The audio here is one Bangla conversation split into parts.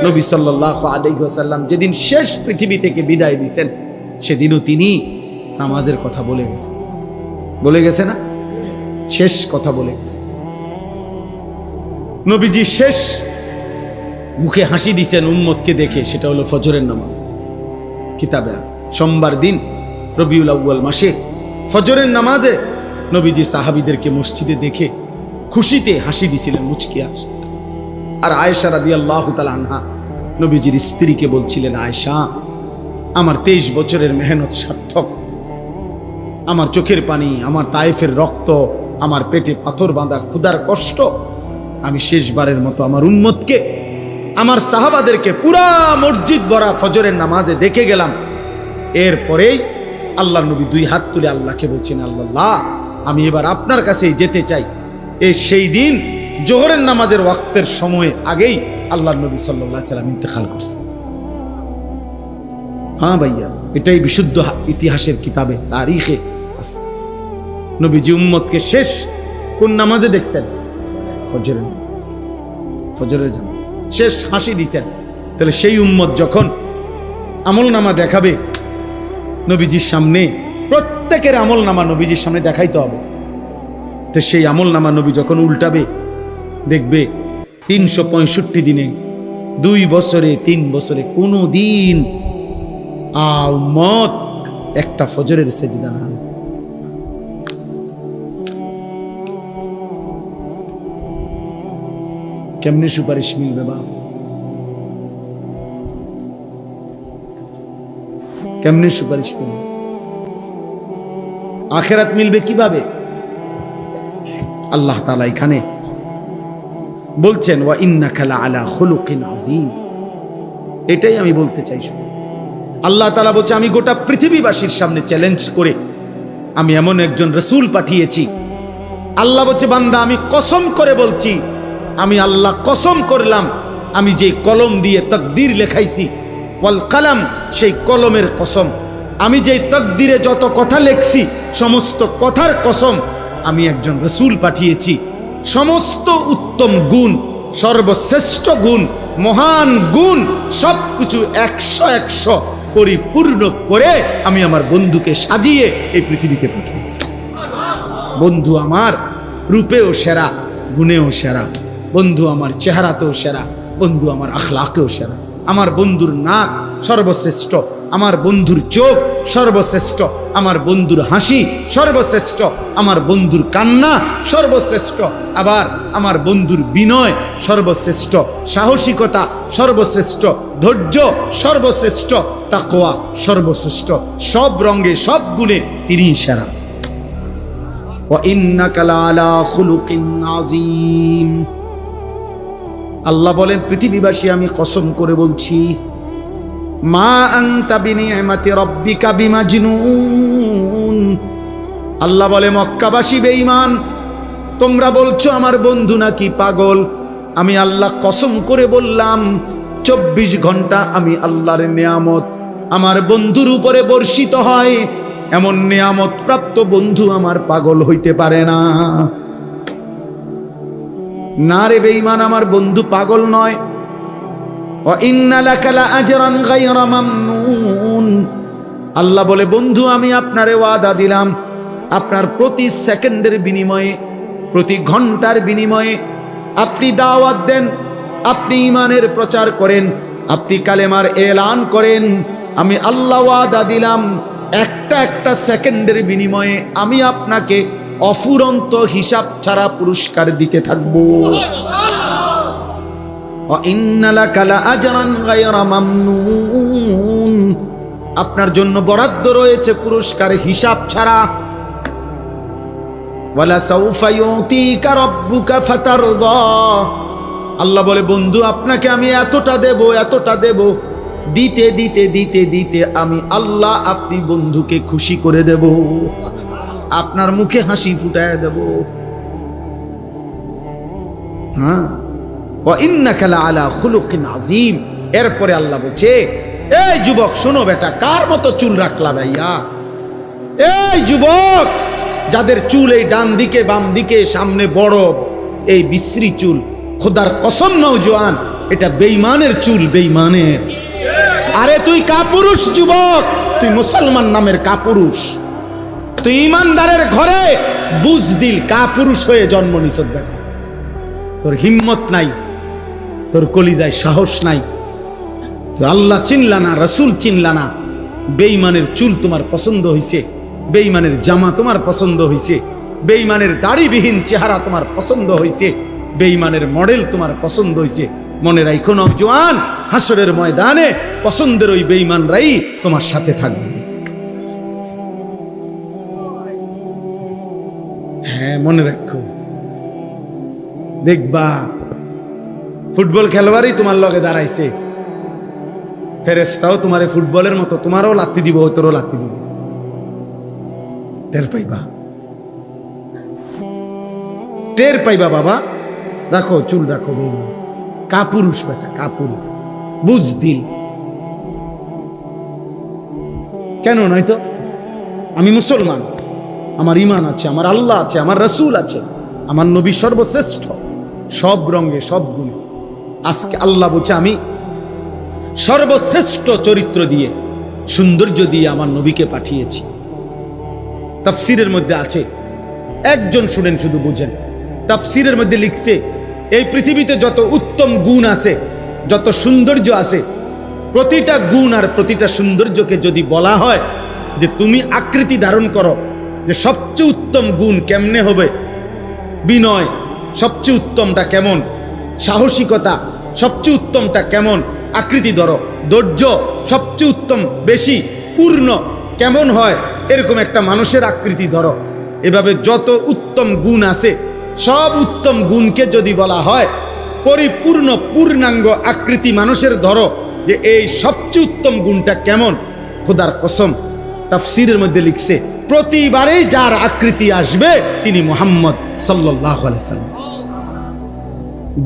নবী সাল্লাল্লাহু আলাইহি ওয়াসাল্লাম যেদিন শেষ পৃথিবী থেকে বিদায় দিয়েছেন, সেদিনও তিনি নামাজের কথা বলে গেছেন। বলে গেছে না? শেষ কথা বলে গেছে। নবীজি শেষ মুখে হাসি দিয়েছেন উম্মতকে দেখে, সেটা হলো ফজরের নামাজ। কিতাবে আছে সোমবার দিন রবিউল আউয়াল মাসে ফজরের নামাজে নবীজি সাহাবীদেরকে মসজিদে দেখে খুশিতে হাসি দিছিলেন, মুচকি হাসি। আর আয়েশা রাদিয়াল্লাহু তাআলা আনহা নবীজির স্ত্রীকে বলছিলেন, আয়েশা, আমার 23 বছরের মেহনত সার্থক, আমার চোখের পানি, আমার তায়েফের রক্ত, আমার পেটে পাথর বাঁধা ক্ষুধার কষ্ট, আমি শেষবারের মতো আমার উম্মতকে, আমার সাহাবাদেরকে পুরা মসজিদ ভরা ফজরের নামাজে দেখে গেলাম। এরপরেই আল্লাহ নবী 2 হাত তুলে আল্লাহকে বলছেন, আল্লাহ, আমি এবার আপনার কাছেই যেতে চাই। সেই দিন জোহরের নামাজের ওয়াক্তের সময় আগেই আল্লাহ নবী সাল্লাল্লাহু আলাইহি ওয়াসাল্লাম ইন্তেকাল করছেন। হ্যাঁ ভাইয়া, এটাই বিশুদ্ধ ইতিহাসের কিতাবে তারিখে আছে। নবীজি উম্মতকে শেষ কোন নামাজে দেখছেন? ফজরের জামাত শেষ হাসি দিছেন। তাহলে সেই উম্মত যখন আমল নামা দেখাবে নবীজির সামনে, প্রত্যেকের আমল নামা নবীজির সামনে দেখাইতে হবে। তো সেই আমল নামা নবী যখন উল্টাবে, দেখবে 365 দিনে, 2 বছরে, 3 বছরে কোনো দিন উম্মত একটা ফজরের সেজদা না। কেমনে সুপারিশ মিলবে বাপ? কেমনে সুপারিশ মিলবে? আখিরাত মিলবে কিভাবে? আল্লাহ তাআলা এখানে বলছেন, ওয়া ইন্নাকা লাআলা খুলুকিন আযীম। এটাই আমি বলতে চাইছি। আল্লাহ তাআলা বলছে, আমি গোটা পৃথিবীবাসীর সামনে চ্যালেঞ্জ করে আমি এমন একজন রাসূল পাঠিয়েছি। আল্লাহ বলছে, বান্দা, আমি কসম করে বলছি, আমি আল্লাহ কসম করলাম, আমি যে কলম দিয়ে তাকদীর লেখাইছি, ওয়াল কালাম, সেই কলমের কসম, আমি যে তাকদীরে যত কথা লেখছি সমস্ত কথার কসম, আমি একজন রাসূল পাঠিয়েছি। সমস্ত উত্তম গুণ, সর্বশ্রেষ্ঠ গুণ, মহান গুণ, সবকিছু 100 পরিপূর্ণ করে আমি আমার বন্ধুকে সাজিয়ে এই পৃথিবীতে পাঠিয়েছি। বন্ধু আমার রূপেও সেরা, গুণেও সেরা, বন্ধু আমার চেহারাতেও সেরা, বন্ধু আমার আখলাকেও সেরা। আমার বন্ধুর নাক সর্বশ্রেষ্ঠ, আমার বন্ধুর চোখ সর্বশ্রেষ্ঠ, আমার বন্ধুর হাসি সর্বশ্রেষ্ঠ, আমার বন্ধুর কান্না সর্বশ্রেষ্ঠ, আবার আমার বন্ধুর বিনয় সর্বশ্রেষ্ঠ, সাহসিকতা সর্বশ্রেষ্ঠ, ধৈর্য সর্বশ্রেষ্ঠ, তাকওয়া সর্বশ্রেষ্ঠ। সব রঙে, সব গুণে তিনি সেরা। ওয়া ইন্নাকা লাআলা খুলুকিন আযীম। আল্লাহ বলেন, পৃথিবীবাসী, আমি কসম করে বলছি, মা আনতা বিনিআমাতি রাব্বিকা বিমাজনুন। আল্লাহ বলে, মক্কাবাসী বেঈমান, তোমরা বলছো আমার বন্ধু নাকি পাগল। আমি আল্লাহ কসম করে বললাম, 24 ঘন্টা আমি আল্লাহর নিয়ামত আমার বন্ধুর উপরে বর্ষিত হয়। এমন নিয়ামত প্রাপ্ত বন্ধু আমার পাগল হইতে পারে না। না রে বেঈমান, আমার বন্ধু পাগল নয়। ওয়া ইন্না লাকা লাআজরান গায়রা মামনুন। আল্লাহ বলে, বন্ধু, আমি আপনারে ওয়াদা দিলাম, আপনার প্রতি সেকেন্ডের বিনিময়ে, প্রতি ঘন্টার বিনিময়ে আপনি দাওয়াত দেন, আপনি ঈমানের প্রচার করেন, আপনি কালেমার এলান করেন, আমি আল্লাহ ওয়াদা দিলাম, একটা সেকেন্ডের বিনিময়ে আমি আপনাকে অফুরন্ত হিসাব ছাড়া পুরস্কার দিতে থাকবো। আপনার জন্য বরাদ্দ রয়েছে পুরস্কার হিসাব ছাড়া। আল্লাহ বলে, বন্ধু, আপনাকে আমি এতটা দেব, এতটা দেব, দিতে দিতে দিতে দিতে আমি আল্লাহ আপনি বন্ধুকে খুশি করে দেব, আপনার মুখে হাসি ফুটায় দেব। হ্যাঁ, ওয়া ইন্নাকা লাআলা খুলুকিন আযীম। এরপরে আল্লাহ বলছে, এই যুবক শোনো বেটা, কার মতো চুল রাখলা ভাইয়া? এই যুবক, যাদের চুল এই ডান দিকে বাম দিকে সামনে বড়, এই বিশ্রী চুল, খোদার কসম নওজোয়ান, এটা বেঈমানের চুল, বেঈমানের। আরে তুই কাপুরুষ যুবক, তুই মুসলমান নামের কাপুরুষ, তুই ইমানদারের ঘরে বুজদিল কাপুরুষ হয়ে জন্ম নিছ বেটা। তোর হিম্মত নাই, তোর কলিজায় সাহস নাই, তুই আল্লাহ চিনলা না, রসুল চিনলা না। বেঈমানের চুল তোমার পছন্দ হইছে, বেঈমানের জামা তোমার পছন্দ হইছে, বেঈমানের দাড়িবিহীন চেহারা তোমার পছন্দ হইছে, বেঈমানের মডেল তোমার পছন্দ হইছে। মনে রাখো নওজোয়ান, হাসরের ময়দানে পছন্দের ওই বেঈমানরাই তোমার সাথে থাকবে। হ্যাঁ মনে রাখো, দেখবা ফুটবল খেলোয়াড়ই তোমার লগে দাঁড়াইছে, ফেরেশতাও তোমারে ফুটবলের মতো তোমারও লাত্তি দিব, তোরও লাত্তি দিব, টের পাইবা, টের পাইবা বাবা। রাখো চুল রাখো, বেঈমান কাপুরুষ বেটা, কাপুরুষ বুঝদিল। কেন নয়তো আমি মুসলমান, আমার ঈমান আছে, আমার আল্লাহ আছে, আমার রসুল আছে, আমার নবী সর্বশ্রেষ্ঠ সব রঙে সব গুণে। আজকে আল্লাহ বলছে আমি সর্বশ্রেষ্ঠ চরিত্র দিয়ে, সৌন্দর্য দিয়ে আমার নবীকে পাঠিয়েছি। তাফসীরের মধ্যে আছে, একজন শুনেন শুধু বুঝেন, তাফসীরের মধ্যে লিখছে এই পৃথিবীতে যত উত্তম গুণ আছে, যত সৌন্দর্য আছে, প্রতিটা গুণ আর প্রতিটা সৌন্দর্যকে যদি বলা হয় যে তুমি আকৃতি ধারণ করো, যে সবচেয়ে উত্তম গুণ কেমনে হবে, বিনয় সবচেয়ে উত্তমটা কেমন, সাহসিকতা সবচেয়ে উত্তমটা কেমন, আকৃতি ধরো, ধৈর্য সবচেয়ে উত্তম বেশি পূর্ণ কেমন হয়, এরকম একটা মানুষের আকৃতি ধরো। এভাবে যত উত্তম গুণ আছে, সব উত্তম গুণকে যদি বলা হয় পরিপূর্ণ পূর্ণাঙ্গ আকৃতি মানুষের ধরো, যে এই সবচেয়ে উত্তম গুণটা কেমন, খোদার কসম তাফসীরের মধ্যে লিখছে প্রতিবারেই যার আকৃতি আসবে তিনি মুহাম্মদ সাল্লাল্লাহু আলাইহি সাল্লাম।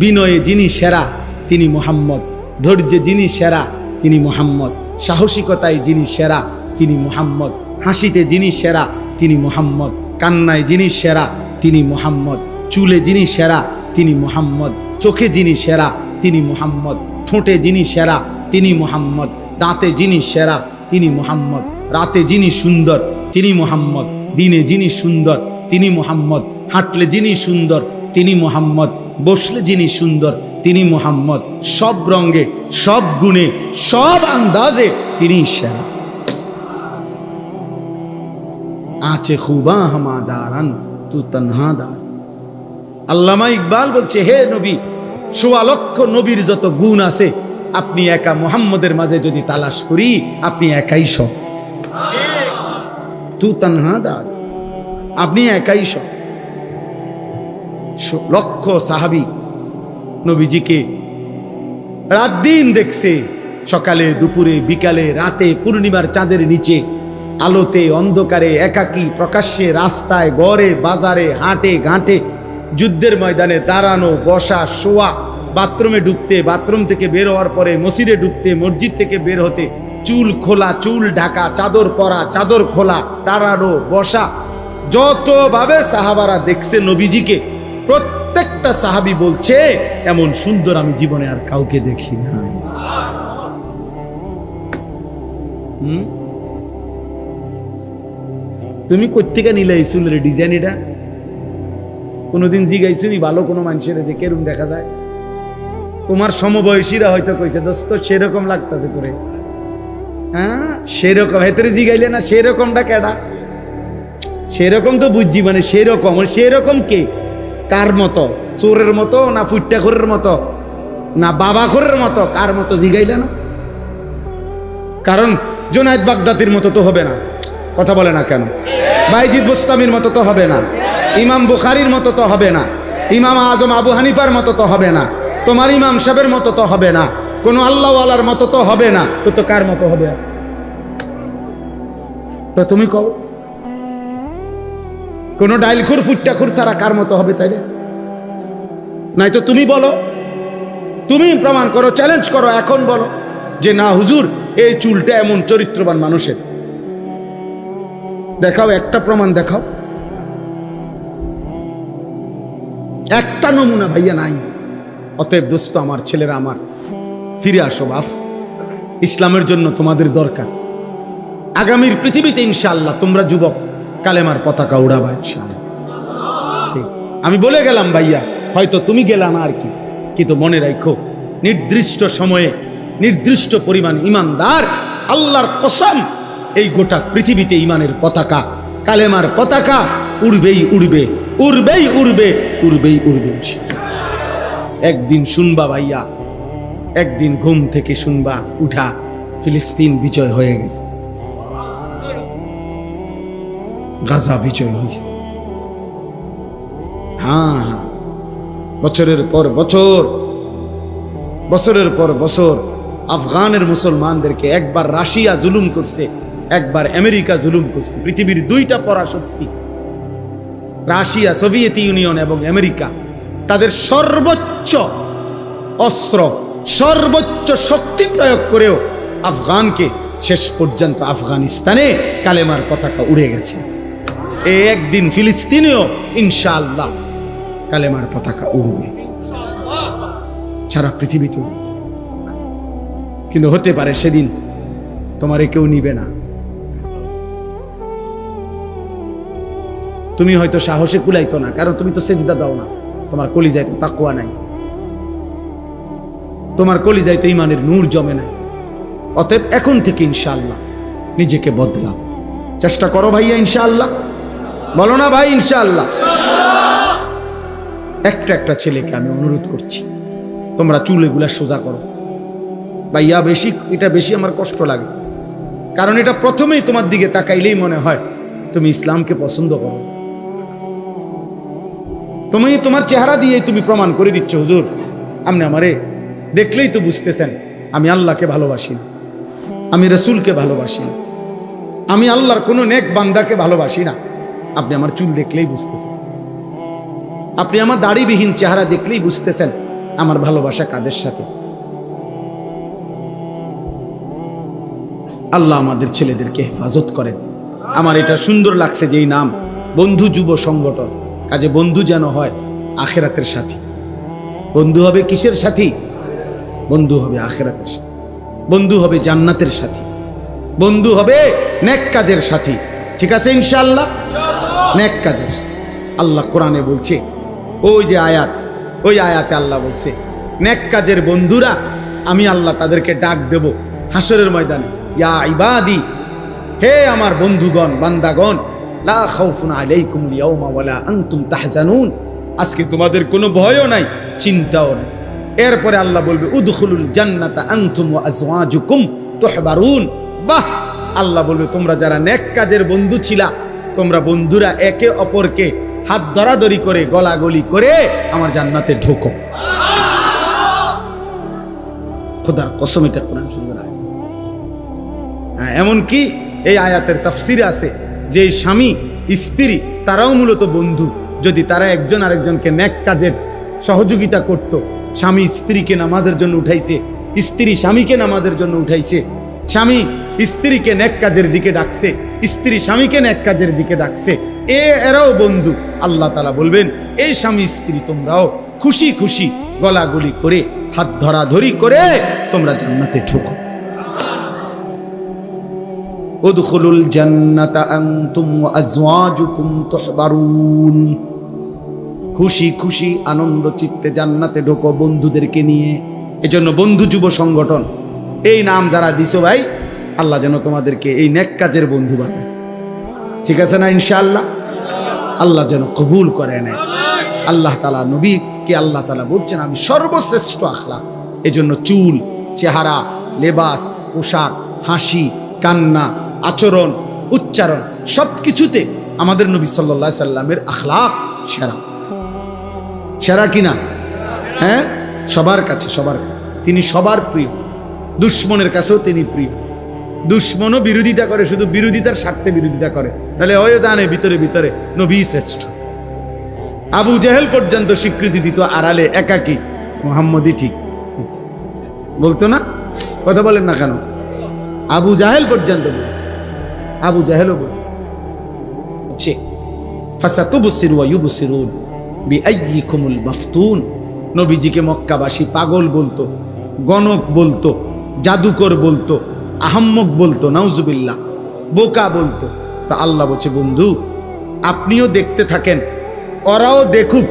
বিনয়ে যিনি সেরা তিনি মুহাম্মদ, ধৈর্যে যিনি সেরা তিনি মুহাম্মদ, সাহসিকতায় যিনি সেরা তিনি মুহাম্মদ, হাসিতে যিনি সেরা তিনি মুহাম্মদ, কান্নায় যিনি সেরা তিনি মুহাম্মদ, চুলে যিনি সেরা তিনি মুহাম্মদ, চোখে যিনি সেরা তিনি মুহাম্মদ, ঠোঁটে যিনি সেরা তিনি মুহাম্মদ, দাঁতে যিনি সেরা তিনি মুহাম্মদ, রাতে যিনি সুন্দর তিনি মুহাম্মদ, দিনে যিনি সুন্দর তিনি মুহাম্মদ, হাঁটলে যিনি সুন্দর তিনি মুহাম্মদ, বসলে যিনি সুন্দর তিনি মুহাম্মদ, সব রঙে সব গুণে সব আন্দাজে তিনি সেরা। আছে খুবা হামাদারান তু তনহাদার। আল্লামা ইকবাল বলছে, হে নবী, ১৬ লক্ষ নবীর যত গুণ আছে আপনি একা মুহাম্মদের মাঝে যদি তালাশ করি, আপনি একাই সব, তু তনহাদার, আপনি একাই সব। লক্ষ সাহাবী নবীজিকে রাত দিন দেখছে, সকালে দুপুরে বিকালে রাতে, পূর্ণিমার চাঁদের নিচে, আলোতে অন্ধকারে, একাকী প্রকাশ্যে, রাস্তায় গড়ে বাজারে, হাটে ঘাটে, যুদ্ধের ময়দানে, দাঁড়ানো বসা শোয়া, বাথরুমে ঢুকতে, বাথরুম থেকে বের হওয়ার পরে মসজিদে ঢুকতে, মসজিদ থেকে বের হতে, চুল খোলা চুল ঢাকা, চাদর পরা চাদর খোলা, দাঁড়ানো বসা, যতভাবে সাহাবারা দেখছে নবীজিকে, প্রত্যেকটা সাহাবী বলছে এমন সুন্দর আমি জীবনে আর কাউকে দেখি না। তুমি কোত্থেকে নিলে এই চুলের ডিজাইন? এটা কোনোদিন জিগাইছো নি ভালো কোনো মানুষের যে কেরম দেখা যায়? তোমার সমবয়সীরা হয়তো কইছে, দোস্ত সেরকম লাগতেছে তোরে, হ্যাঁ সেরকম, হেতরে জিগাইলে না সেরকমটা কেডা? সেরকম তো বুঝছি, মানে সেরকম, সেরকম কে, কার মতো? চোরের মতো না ফুট্টাখোরের মতো না বাবাখোরের মতো? কার মতো জিগাইলে না? কারণ জুনায়েদ বাগদাদির মতো তো হবে না, কথা বলে না কেন? বাইজিদ বুস্তামির মতো তো হবে না, ইমাম বুখারীর মতো তো হবে না, ইমাম আজম আবু হানিফার মতো তো হবে না, তোমার ইমাম সাহেবের মতো তো হবে না, কোনো আল্লাহওয়ালার মতো তো হবে না, তো কার মতো হবে? তো তুমি কও, কোনো ডাইলখুর ফুট্টাখুর ছাড়া কার মতো হবে? তাই নাই তো তুমি বলো, তুমি প্রমাণ করো, চ্যালেঞ্জ করো, এখন বলো যে না হুজুর এই চুলটা এমন চরিত্রবান মানুষের। দেখাও, একটা প্রমাণ দেখাও, একটা নমুনা ভাইয়া নাই। অতএব দোস্ত আমার, ছেলেরা আমার, ফিরে আসো বাপ, ইসলামের জন্য তোমাদের দরকার। আগামীর পৃথিবীতে ইনশাআল্লাহ তোমরা যুবক কালেমার পতাকা উড়াবা ইনশাআল্লাহ। ঠিক। আমি বলে গেলাম ভাইয়া, হয়তো তুমি গেলা না আর কি, কিন্তু মনে রাখো নির্দিষ্ট সময়ে নির্দিষ্ট পরিমাণ ইমানদার, আল্লাহর কসম, এই গোটা পৃথিবীতে ইমানের পতাকা, কালেমার পতাকা উড়বেই উড়বে, উড়বেই উড়বে, উড়বেই উড়বে ইনশাআল্লাহ। একদিন শুনবা ভাইয়া, একদিন ঘুম থেকে শুনবা উঠা ফিলিস্তিন বিজয় হয়ে গেছে, গাজা বিজয় হয়েছে। হ্যাঁ, বছরের পর বছর, বছরের পর বছর আফগানের মুসলমানদেরকে একবার রাশিয়া জুলুম করছে, একবার আমেরিকা জুলুম করছে। পৃথিবীর দুইটা পরাশক্তি, রাশিয়া, সোভিয়েত ইউনিয়ন এবং আমেরিকা, তাদের সর্বোচ্চ অস্ত্র, সর্বোচ্চ শক্তি প্রয়োগ করেও আফগানকে শেষ পর্যন্ত আফগানিস্তানে কালেমার পতাকা উড়ে গেছে। এই একদিন ফিলিস্তিনেও ইনশাআল্লাহ কালেমার পতাকা উড়বে, সারা পৃথিবীতে উড়বে। কিন্তু হতে পারে সেদিন তোমারে কেউ নিবে না, তুমি হয়তো সাহসে কুলাইতো না, কারণ তুমি তো সেজদা দাও না, তোমার কলিজায় তো তাকওয়া নাই, তোমার কলিজায় তো ইমানের নূর জমে নাই। অতএব এখন থেকে ইনশাআল্লাহ নিজেকে বদলাও, চেষ্টা করো ভাইয়া ইনশাআল্লাহ। বলো না ভাই ইনশাআল্লাহ। একটা একটা ছেলেকে আমি অনুরোধ করছি, তোমরা চুল এগুলা সোজা করো ভাইয়া। এটা বেশি আমার কষ্ট লাগে, কারণ এটা প্রথমেই তোমার দিকে তাকাইলেই মনে হয় তুমি ইসলামকে পছন্দ করো। তুমি তোমার চেহারা দিয়ে তুমি প্রমাণ করে দিচ্ছ, হুজুর আপনি আমারে দেখলেই তো বুঝতেছেন আমি আল্লাহকে ভালোবাসি না, আমি রসুলকে ভালোবাসি না, আমি আল্লাহর কোনো নেক বান্দাকে ভালোবাসি না। আপনি আমার চুল দেখলেই বুঝতেছেন, আপনি আমার দাড়িবিহীন চেহারা দেখলেই বুঝতেছেন আমার ভালোবাসা কাদের সাথে। আল্লাহ আমাদের ছেলেদেরকে হেফাজত করেন। আমার এটা সুন্দর লাগছে যে এই নাম বন্ধু যুব সংগঠন, কাজে বন্ধু যেন হয় আখেরাতের সাথী। বন্ধু হবে কিসের সাথী? বন্ধু হবে আখেরাতের সাথী, বন্ধু হবে জান্নাতের সাথী, বন্ধু হবে নেক কাজের সাথী। ঠিক আছে ইনশাআল্লাহ, নেক কাজের। আল্লাহ কোরআনে বলছে, ওই যে আয়াত, ওই আয়াতে আল্লাহ বলছে নেক কাজের বন্ধুরা আমি আল্লাহ তাদেরকে ডাক দেব হাসরের ময়দানে, ইয়া ইবাদি, হে আমার বন্ধুগণ, বান্দাগণ, লা খাউফুন আলাইকুমুল ইয়াওমা ওয়ালা আনতুম তাহজানুন, আজকে তোমাদের কোনো ভয়ও নাই, চিন্তাও নাই। এরপরে আল্লাহ বলবে উদখুলুল জান্নাতা আনতুম ওয়া আজওয়াজুকুম তুহবারুন। বাহ, আল্লাহ বলবে তোমরা যারা নেক কাজের বন্ধু ছিলা, তোমরা বন্ধুরা একে অপরকে হাত ধরাধরি করে গলাগলি করে আমার জান্নাতে ঢোকো। খোদার কসম, এটা কোরআন সুন্দর আয়াত। এমনকি এই আয়াতের তাফসিরে আছে যে স্বামী স্ত্রী তারাও মূলত বন্ধু, যদি তারা একজন আরেকজনকে নেক কাজের সহযোগিতা করত। স্বামী স্ত্রীকে নামাজের জন্য উঠাইছে, স্ত্রী স্বামীকে নামাজের জন্য উঠাইছে, স্বামী স্ত্রীকে নেক কাজের দিকে ডাকছে, স্ত্রী স্বামীকে নেক কাজের দিকে ডাকছে, এরাও বন্ধু। আল্লাহ তাআলা বলবেন এই স্বামী স্ত্রী তোমরাও খুশি খুশি গলাগলি করে হাত ধরাধরি করে তোমরা জান্নাতে ঢোকো। উদখুলুল জান্নাতা আনতুম ওয়া আজওয়াজুকুম তুহবারুন, খুশি খুশি আনন্দ চিত্তে জান্নাতে ঢোকো বন্ধুদেরকে নিয়ে। এজন্য বন্ধু যুব সংগঠন এই নাম যারা দিছো ভাই, আল্লাহ যেন তোমাদেরকে এই নেক কাজের বন্ধু বানায়। ঠিক আছে না ইনশাআল্লাহ? আল্লাহ যেন কবুল করে নেয়। আল্লাহ তাআলা নবীকে আল্লাহ তাআলা বলছেন আমি সর্বশ্রেষ্ঠ আখলাক। এজন্য চুল, চেহারা, লেবাস, পোশাক, হাসি, কান্না, আচরণ, উচ্চারণ সবকিছুতে আমাদের নবী সাল্লাল্লাহু আলাইহি সাল্লামের আখলাক সেরা। সেরা কিনা? হ্যাঁ, সবার কাছে, সবার তিনি সবার প্রিয়। দুশ্মনের কাছেও তিনি প্রিয়। দুশ্মনও বিরোধিতা করে, শুধু বিরোধিতার স্বার্থে বিরোধিতা করে, তাহলে ওই জানে ভিতরে ভিতরে নবী শ্রেষ্ঠ। আবু জেহেল পর্যন্ত স্বীকৃতি দিত আড়ালে একাকী মুহাম্মদই ঠিক বলতো না? কথা বলেন না কেন? আবু জাহেল পর্যন্ত বলতো, আবু জাহেলও বলছে ফাসাতুবসিরু ওয়া ইউবসিরুন বিআইয়িকুমুল মাফতুন। নবীজিকে মক্কাবাসী পাগল বলতো, গণক বলতো, জাদুকর বলতো, আহাম্মক বলতো, নাউজুবিল্লাহ, বোকা বলতো। তা আল্লাহ বলছে, বন্ধু আপনিও দেখতে থাকেন, ওরাও দেখুক,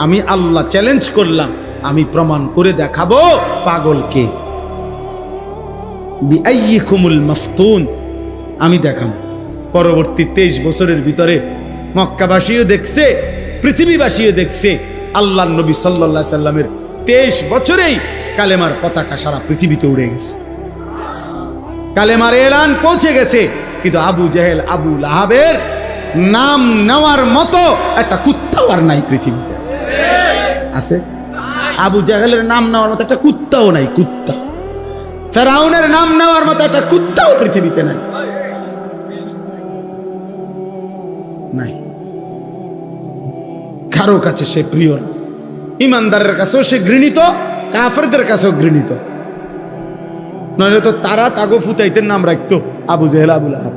আমি আল্লাহ চ্যালেঞ্জ করলাম, আমি প্রমাণ করে দেখাবো পাগলকে। বিআইয়িকুমুল মাফতুন, আমি দেখাম। পরবর্তী 23 বছরের ভিতরে মক্কাবাসীও দেখছে, পৃথিবীবাসীও দেখছে, আল্লাহর নবী সাল্লাল্লাহু আলাইহি সাল্লামের 23 বছরেই কালেমার পতাকা সারা পৃথিবীতে উড়ে গেছে, কালেমার এলান পৌঁছে গেছে। কিন্তু আবু জেহেল, আবু লাহাবের নাম নেওয়ার মতো একটা কুত্তাও আর নাই পৃথিবীতে। আছে? আবু জেহেলের নাম নেওয়ার মতো একটা কুত্তাও নাই, কুত্তা। ফেরাউনের নাম নেওয়ার মতো একটা কুত্তাও পৃথিবীতে নাই, নাই। কারো কাছে সে প্রিয় না, ইমানদারের কাছেও সে ঘৃণিত, কাফেরদের কাছেও ঘৃণিত। নইলে তো তারা তাগো ফুতাইতের নাম রাখতো আবু জেহেল, আবু লাহাব।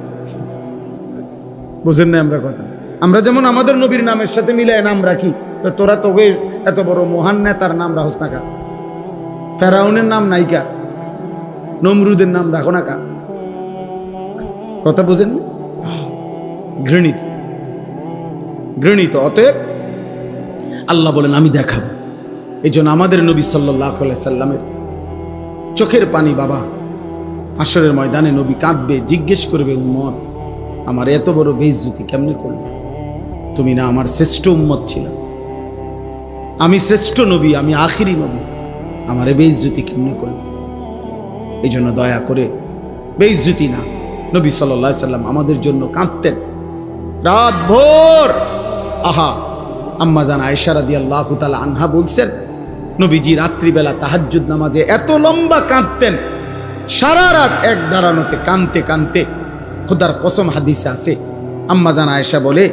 বুঝেন না আমরা কথা? আমরা যেমন আমাদের নবীর নামের সাথে মিলায় নাম রাখি, তো তোরা তোকে এত বড় মহান নেতার নাম রাখস না কা? ফেরাউনের নাম নাইকা, নমরুদের নাম রাখো না কা? কথা বুঝেন? ঘৃণিত, ঘৃণিত। অতএব আল্লাহ বলেন আমি দেখাবো। এই জন্য আমাদের নবী সাল্লাল্লাহু আলাইহি সাল্লামের চোখের পানি, বাবা হাসরের ময়দানে নবী কাঁদবে, জিজ্ঞেস করবে, উম্মত আমার এত বড় বেইজ্জতি কেমনে করলে? তুমি না আমার শ্রেষ্ঠ উম্মত ছিল, আমি শ্রেষ্ঠ নবী, আমি আখিরি নবী, আমার বেইজ্জতি কেমনে করলে? এই জন্য দয়া করে বেইজ্জতি না। নবী সাল্লাল্লাহু আলাইহি সাল্লাম আমাদের জন্য কাঁদতেন রাত ভোর। আহা, আম্মা জান আয়েশা রাদিয়াল্লাহু তাআলা আনহা বলছেন, নবীজি রাত্রিবেলা তাহাজ্জুদ নামাজে এত লম্বা কাঁদতেন, সারা রাত এক দাঁড়ানোতে কাঁদতে কাঁদতে। খোদার কসম হাদিসে আছে, আম্মা জান আয়েশা বলে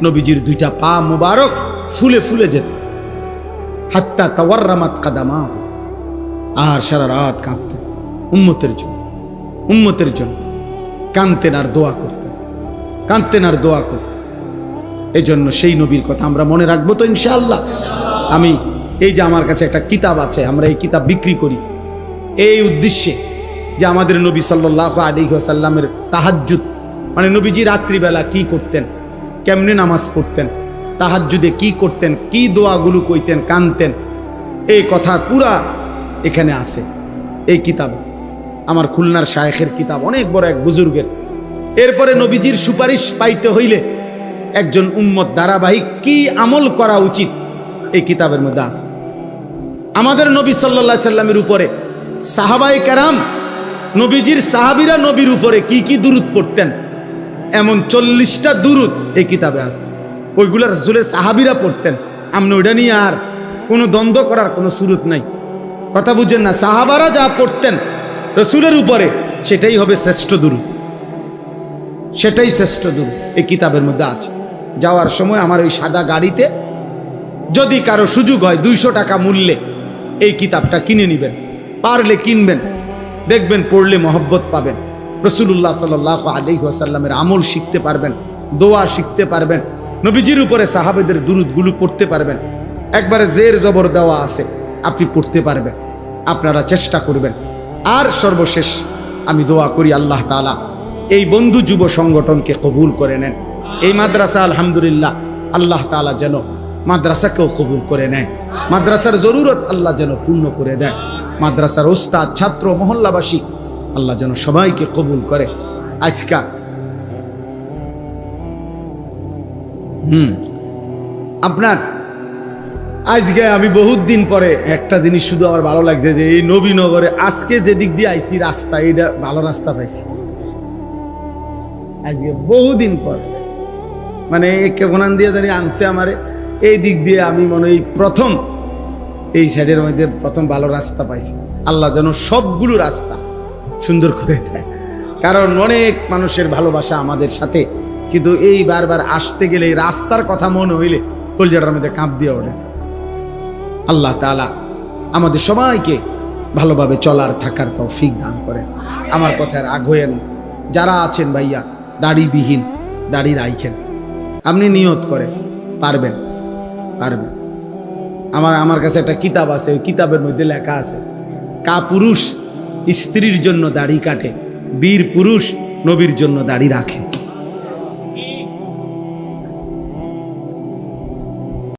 নবীজির 2টা পা মুবারক ফুলে ফুলে যেত, হাত্তা তাওয়াররামাত কাদামা। আর সারা রাত কাঁদতেন উম্মতের জন্য, উম্মতের জন্য কাঁদতেন আর দোয়া করতেন, কাঁদতেন আর দোয়া করতেন। এই জন্য সেই নবীর কথা আমরা মনে রাখবো তো ইনশাআল্লাহ। আমি এই যে আমার কাছে একটা কিতাব আছে, আমরা এই কিতাব বিক্রি করি এই উদ্দেশ্যে যে আমাদের নবী সাল্লাল্লাহু আলাইহি ওয়াসাল্লামের তাহাজ্জুদ, মানে নবীজি রাত্রিবেলা কি করতেন, কেমনে নামাজ পড়তেন, তাহাজ্জুদে কি করতেন, কি দোয়াগুলো কইতেন, কানতেন, এই কথা পুরা এখানে আছে এই কিতাবে। আমার খুলনার শায়েখের কিতাব, অনেক বড় এক বুজুর্গের। এরপরে নবীজির সুপারিশ পাইতে হইলে একজন উম্মত ধারাবাহিক কি আমল করা উচিত এই কিতাবের মধ্যে আছে। আমাদের নবী সাল্লাল্লাহু আলাইহি সাল্লামের উপরে সাহাবায়ে কেরাম, নবীজির সাহাবীরা নবীর উপরে কি কি দুরূদ পড়তেন, এমন 40টা দুরূদ এই কিতাবে আছে। ওইগুলো রাসূলের সাহাবীরা পড়তেন। আমরা ওইটা নিয়ে আর কোনো দ্বন্দ্ব করার কোনো সুরত নাই। কথা বুঝেন না? সাহাবারা যা পড়তেন রাসূলের উপরে সেটাই হবে শ্রেষ্ঠ দুরূদ, সেটাই শ্রেষ্ঠ দুরূদ এই কিতাবের মধ্যে আছে। যাওয়ার সময় আমার ওই সাদা গাড়িতে যদি কারো সুযোগ হয় 200 টাকা মূল্যে এই কিতাবটা কিনে নেবেন, পারলে কিনবেন, দেখবেন পড়লে মহব্বত পাবেন, রাসূলুল্লাহ সাল্লাল্লাহু আলাইহি ওয়াসাল্লামের আমল শিখতে পারবেন, দোয়া শিখতে পারবেন, নবীজির উপরে সাহাবেদের দুরূদগুলো পড়তে পারবেন। একবারে জের জবর দেওয়া আছে, আপনি পড়তে পারবেন। আপনারা চেষ্টা করবেন। আর সর্বশেষ আমি দোয়া করি আল্লাহ তাআলা এই বন্ধু যুব সংগঠনকে কবুল করে নেন। এই মাদ্রাসা আলহামদুলিল্লাহ আল্লাহ তাআলা যেন মাদ্রাসাকেও কবুল করে নেয়, মাদ্রাসার জরুরত আল্লাহ যেন পূর্ণ করে দেয়, মাদ্রাসার ওস্তাদ, ছাত্র, মহল্লাবাসী আল্লাহ যেন সবাইকে কবুল করে। আজকা আপনার আজকে আমি বহুত দিন পরে একটা জিনিস শুধু আমার ভালো লাগছে, যে এই নবীনগরে আজকে যে দিক দিয়ে আইছি রাস্তা, এইটা ভালো রাস্তা পাইছি আজকে বহুদিন পর। মানে কেমন দিয়ে জানি আনছে আমারে এই দিক দিয়ে, আমি মনে হয় প্রথম এই সাইডের মধ্যে প্রথম ভালো রাস্তা পাইছি। আল্লাহ যেন সবগুলো রাস্তা সুন্দর করে দেয়, কারণ অনেক মানুষের ভালোবাসা আমাদের সাথে, কিন্তু এই বারবার আসতে গেলে এই রাস্তার কথা মনে হইলে কলজাটার মধ্যে কাঁপ দিয়ে ওঠে। আল্লাহ তাআলা আমাদের সবাইকে ভালোভাবে চলার থাকার তৌফিক দান করেন। আমার কথার রাগ হয়েন, যারা আছেন ভাইয়া দাড়িবিহীন দাড়ি রাইখেন, আপনি নিয়ত করে পারবেন, পারবেন। আমার কাছে একটা কিতাব আছে, ওই কিতাবের মধ্যে লেখা আছে পুরুষ স্ত্রীর জন্য দাড়ি কাটে, বীর পুরুষ নবীর জন্য দাড়ি রাখে।